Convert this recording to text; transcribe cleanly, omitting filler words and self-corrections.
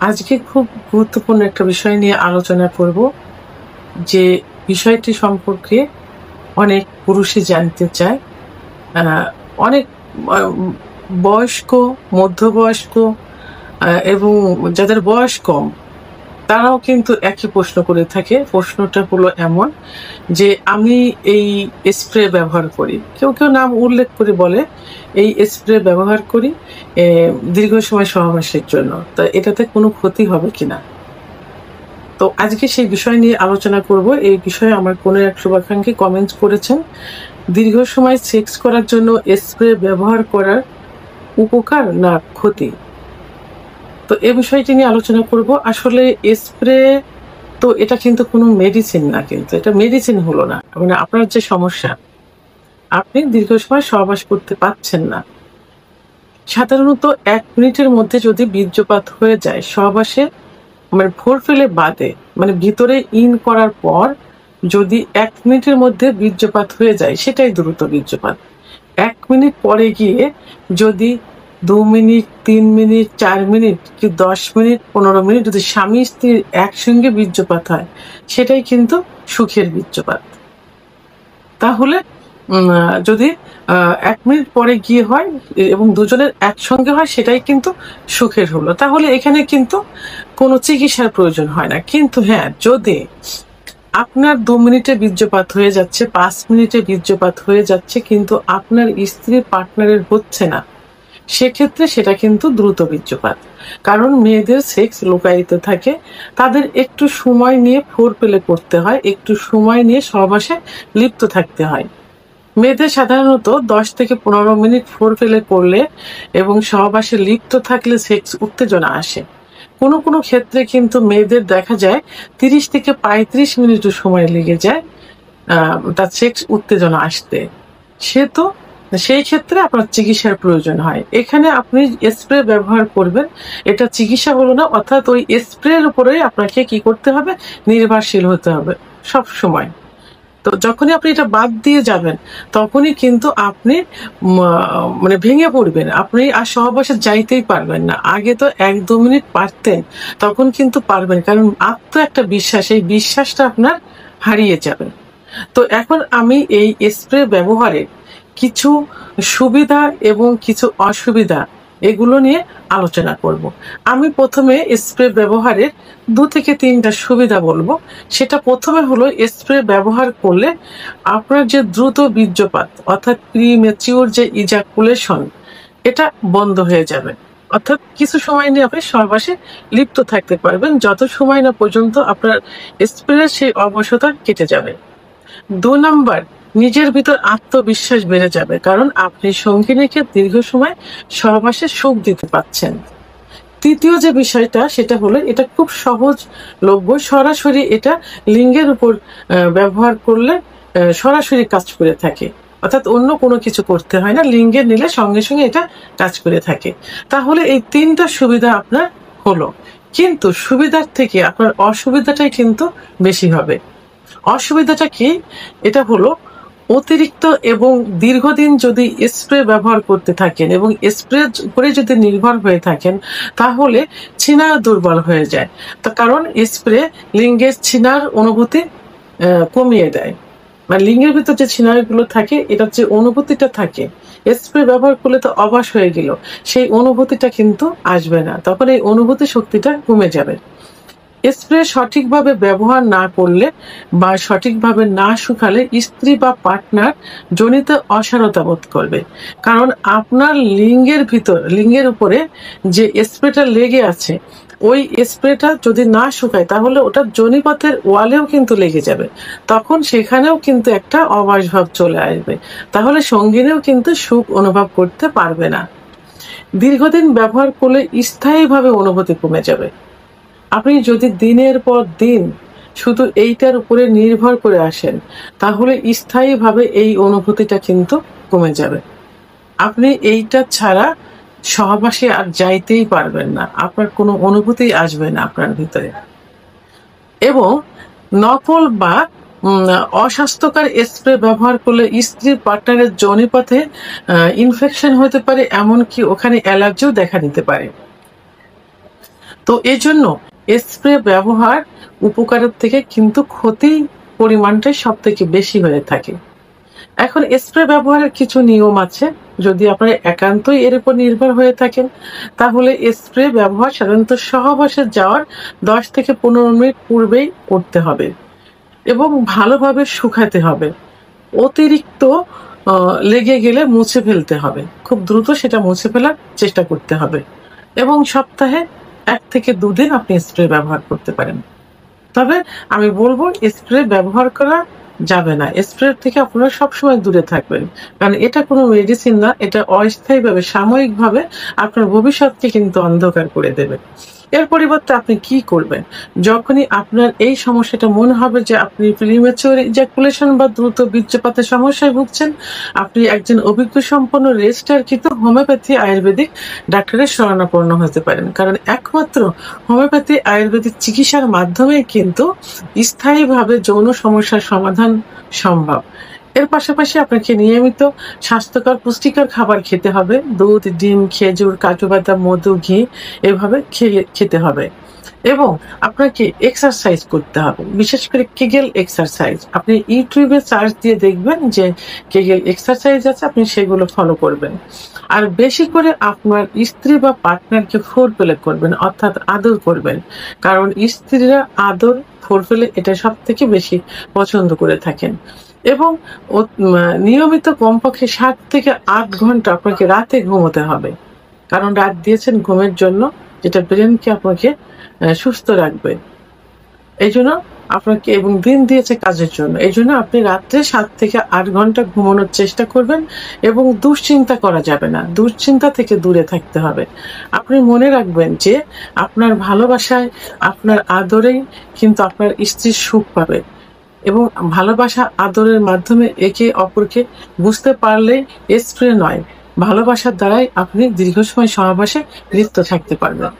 আজকে খুব গুরুত্বপূর্ণ একটা বিষয় নিয়ে আলোচনা করব, যে বিষয়টি সম্পর্কে অনেক পুরুষই জানতে চায়। অনেক বয়স্ক, মধ্যবয়স্ক এবং যাদের বয়স কম তারাও কিন্তু একই প্রশ্ন করে থাকে। প্রশ্নটা হলো এমন যে আমি এই স্প্রে ব্যবহার করি, কেউ কেউ নাম উল্লেখ করে বলে এই স্প্রে ব্যবহার করি দীর্ঘ সময় সহবাসের জন্য, তা এটাতে কোনো ক্ষতি হবে কিনা। তো আজকে সেই বিষয় নিয়ে আলোচনা করব। এই বিষয়ে আমার কোনো এক শুভাকাঙ্ক্ষী কমেন্ট করেছেন, দীর্ঘ সময় সেক্স করার জন্য স্প্রে ব্যবহার করার উপকার না ক্ষতি। তো এই বিষয়টি নিয়ে আলোচনা করব। আসলে স্প্রে তো এটা কিন্তু কোনো মেডিসিন না, কিন্তু এটা মেডিসিন হলো না। মানে আপনার যে সমস্যা, আপনি দীর্ঘ সময় সহবাস করতে পারছেন না। সাধারণত 1 মিনিটের মধ্যে যদি বীর্যপাত হয়ে যায় সহবাসে, মানে ফোর ফেলে বাদে, মানে ভিতরে ইন করার পর যদি 1 মিনিটের মধ্যে বীর্যপাত হয়ে যায় সেটাই দ্রুত বীর্যপাত। 1 মিনিট পরে গিয়ে যদি 2 মিনিট, 3 মিনিট, 4 মিনিট কি 10 মিনিট, 15 মিনিট যদি স্বামী স্ত্রীর একসঙ্গে বীর্যপাত হয় সেটাই কিন্তু সুখের বীর্যপাত। তাহলে যদি 1 মিনিট পরে গিয়ে হয় এবং দুজনের একসঙ্গে হয় সেটাই কিন্তু সুখের হলো। তাহলে এখানে কিন্তু কোনো চিকিৎসার প্রয়োজন হয় না। কিন্তু হ্যাঁ, যদি আপনার 2 মিনিটে বীর্যপাত হয়ে যাচ্ছে, 5 মিনিটে বীর্যপাত হয়ে যাচ্ছে, কিন্তু আপনার স্ত্রীর পার্টনারের হচ্ছে না, সেক্ষেত্রে সেটা কিন্তু দ্রুত বীর্যপাত। কারণ মেয়েদের সেক্স লুকায়িত থাকে, তাদের একটু সময় নিয়ে ফোর প্লে করতে হয়, একটু সময় নিয়ে সহবাসে লিপ্ত থাকতে হয়। মেয়েদের সাধারণত 10 থেকে 15 মিনিট ফোর প্লে করলে এবং সহবাসে লিপ্ত থাকলে সেক্স উত্তেজনা আসে। কোনো কোনো ক্ষেত্রে কিন্তু মেয়েদের দেখা যায় 30 থেকে 35 মিনিটও সময় লেগে যায় তার সেক্স উত্তেজনা আসতে। সেই ক্ষেত্রে আপনার চিকিৎসার প্রয়োজন হয়। এখানে আপনি স্প্রে ব্যবহার করবেন, এটা চিকিৎসা হলো না। অর্থাৎ ওই স্প্রের উপরেই আপনাকে কি করতে হবে, নির্ভরশীল হতে হবে সব সময়। তো যখনই আপনি এটা বাদ দিয়ে যাবেন তখনই কিন্তু আপনি মানে ভেঙে পড়বেন, আপনি আর সহবাসে যাইতেই পারবেন না। আগে তো 1-2 মিনিট পারতেন, তখন কিন্তু পারবেন, কারণ আত্ম একটা বিশ্বাস, এই বিশ্বাসটা আপনার হারিয়ে যাবে। তো এখন আমি এই স্প্রে ব্যবহারের কিছু সুবিধা এবং কিছু অসুবিধা এগুলো নিয়ে আলোচনা করব। আমি প্রথমে স্প্রে ব্যবহারের 2 থেকে 3টা সুবিধা বলবো। সেটা প্রথমে হলো, স্প্রে ব্যবহার করলে আপনার যে দ্রুত বীর্যপাত অর্থাৎ প্রিম্যাচিউর যে ইজাকুলেশন, এটা বন্ধ হয়ে যাবে। অর্থাৎ কিছু সময় নিয়ে আপনি সহবাসে লিপ্ত থাকতে পারবেন, যত সময় না পর্যন্ত আপনার স্প্রের সেই অবসতা কেটে যাবে। 2 নাম্বার, নিজের ভিতর আত্মবিশ্বাস বেড়ে যাবে, কারণ আপনি সঙ্গিনীকে দীর্ঘ সময় সহবাসে সুখ দিতে পারছেন। তৃতীয় যে বিষয়টা সেটা হলো, এটা খুব সহজলভ্য, সরাসরি এটা লিঙ্গের উপর ব্যবহার করলে সরাসরি কাজ করে থাকে। অর্থাৎ অন্য কোনো কিছু করতে হয় না, লিঙ্গের নিলে সঙ্গে সঙ্গে এটা কাজ করে থাকে। তাহলে এই 3টা সুবিধা আপনার হলো, কিন্তু সুবিধার থেকে আপনার অসুবিধাটাই কিন্তু বেশি হবে। অসুবিধাটা কি? এটা হলো, অতিরিক্ত এবং দীর্ঘদিন যদি স্প্রে ব্যবহার করতে থাকেন এবং স্প্রে উপরে যদি নির্ভর হয়ে থাকেন, তাহলে ছিনা দুর্বল হয়ে যায়। তার কারণ স্প্রে লিঙ্গের ছিনার অনুভূতি কমিয়ে দেয়। মানে লিঙ্গের ভিতর যে ছিনারগুলো থাকে, এটার যে অনুভূতিটা থাকে, স্প্রে ব্যবহার করলে তো অবাস হয়ে গেল, সেই অনুভূতিটা কিন্তু আসবে না, তখন এই অনুভূতি শক্তিটা কমে যাবে। স্প্রে সঠিকভাবে ব্যবহার না করলে বা সঠিকভাবে না শুকালে স্ত্রী বা পার্টনার জনিত অসারতা বোধ করবে। কারণ আপনার লিঙ্গের উপরে যে স্প্রেটা লেগে আছে, ওই স্প্রেটা যদি না শুকায় তাহলে ওটা যোনিপথের ওয়ালেও কিন্তু লেগে যাবে, তখন সেখানেও কিন্তু একটা অবাস ভাব চলে আসবে। তাহলে সঙ্গিনীও কিন্তু সুখ অনুভব করতে পারবে না। দীর্ঘদিন ব্যবহার করলে স্থায়ীভাবে অনুভূতি কমে যাবে। আপনি যদি দিনের পর দিন শুধু এইটার উপরে নির্ভর করে আসেন, তাহলে স্থায়ীভাবে এই অনুভূতিটা কিন্তু কমে যাবে। আপনি এইটা ছাড়া সহবাসে আর যাইতেই পারবেন না, আপনার কোনো অনুভূতি আসবে না আপনার ভিতরে। এবং নকল বা অস্বাস্থ্যকর স্প্রে ব্যবহার করলে স্ত্রীর পার্টনারের যোনিপথে ইনফেকশন হতে পারে, এমনকি ওখানে অ্যালার্জিও দেখা দিতে পারে। তো এই জন্য স্প্রে ব্যবহার উপকারের থেকে কিন্তু ক্ষতির পরিমাণটাই সব থেকে বেশি হয়ে থাকে। এখন স্প্রে ব্যবহারের কিছু নিয়ম আছে। যদি আপনারা একান্তই এর উপর নির্ভর হয়ে থাকেন, তাহলে স্প্রে ব্যবহার সাধারণত সহবাসে যাওয়ার 10 থেকে 15 মিনিট পূর্বেই করতে হবে এবং ভালোভাবে শুকাতে হবে। অতিরিক্ত লেগে গেলে মুছে ফেলতে হবে, খুব দ্রুত সেটা মুছে ফেলার চেষ্টা করতে হবে এবং সপ্তাহে 1 থেকে 2 দিন আপনি স্প্রে ব্যবহার করতে পারেন। তবে আমি বলবো স্প্রে ব্যবহার করা যাবে না। স্প্রে থেকে আপনারা সবসময় দূরে থাকবেন, কারণ এটা কোনো মেডিসিন না, এটা অস্থায়ীভাবে সাময়িকভাবে আপনার ভবিষ্যৎকে কিন্তু অন্ধকার করে দেবে। এর পরিবর্তে আপনি কি করবেন? যখনই আপনার এই সমস্যাটা মনে হবে যে আপনি প্রিম্যাচিউর ইজাকুলেশন বা দ্রুত বীর্যপাতের সমস্যায় ভুগছেন, আপনি একজন অভিজ্ঞ সম্পন্ন রেজিস্টারকৃত হোমিওপ্যাথি আয়ুর্বেদিক ডাক্তারের শরণাপন্ন হতে পারেন, কারণ একমাত্র হোমিওপ্যাথি আয়ুর্বেদিক চিকিৎসার মাধ্যমে কিন্তু স্থায়ীভাবে যৌন সমস্যার সমাধান সম্ভব। এর পাশাপাশি আপনাকে নিয়মিত স্বাস্থ্যকর পুষ্টিকর খাবার খেতে হবে। দুধ, ডিম, খেজুর, কাজু বাদাম, মধু, ঘি এভাবে খেতে হবে এবং আপনাকে এক্সারসাইজ করতে হবে, বিশেষ করে কেগেল এক্সারসাইজ। আপনি ইউটিউবে সার্চ দিয়ে দেখবেন যে কেগেল এক্সারসাইজ আছে, আপনি সেগুলো ফলো করবেন। আর বেশি করে আপনার স্ত্রী বা পার্টনারকে ফোরপ্লে করবেন, অর্থাৎ আদর করবেন, কারণ স্ত্রীরা আদর ফোরপ্লে এটা সব থেকে বেশি পছন্দ করে থাকেন। এবং নিয়মিত কমপক্ষে 7 থেকে 8 ঘন্টা আপনাকে রাতে ঘুমোতে হবে, কারণ রাত দিয়েছেন ঘুমের জন্য, যেটা ব্রেনকে আপনাকে সুস্থ রাখবে। এই জন্য আপনাকে, এবং দিন দিয়েছে কাজের জন্য, এই জন্য আপনি রাত্রে 7 থেকে 8 ঘন্টা ঘুমানোর চেষ্টা করবেন এবং দুশ্চিন্তা করা যাবে না, দুশ্চিন্তা থেকে দূরে থাকতে হবে। আপনি মনে রাখবেন যে আপনার ভালোবাসায়, আপনার আদরেই কিন্তু আপনার স্ত্রী সুখ পাবে এবং ভালোবাসা আদরের মাধ্যমে একে অপরকে বুঝতে পারলে স্প্রে নয়, ভালোবাসার দ্বারাই আপনি দীর্ঘ সময় সহবাসে লিপ্ত থাকতে পারবেন।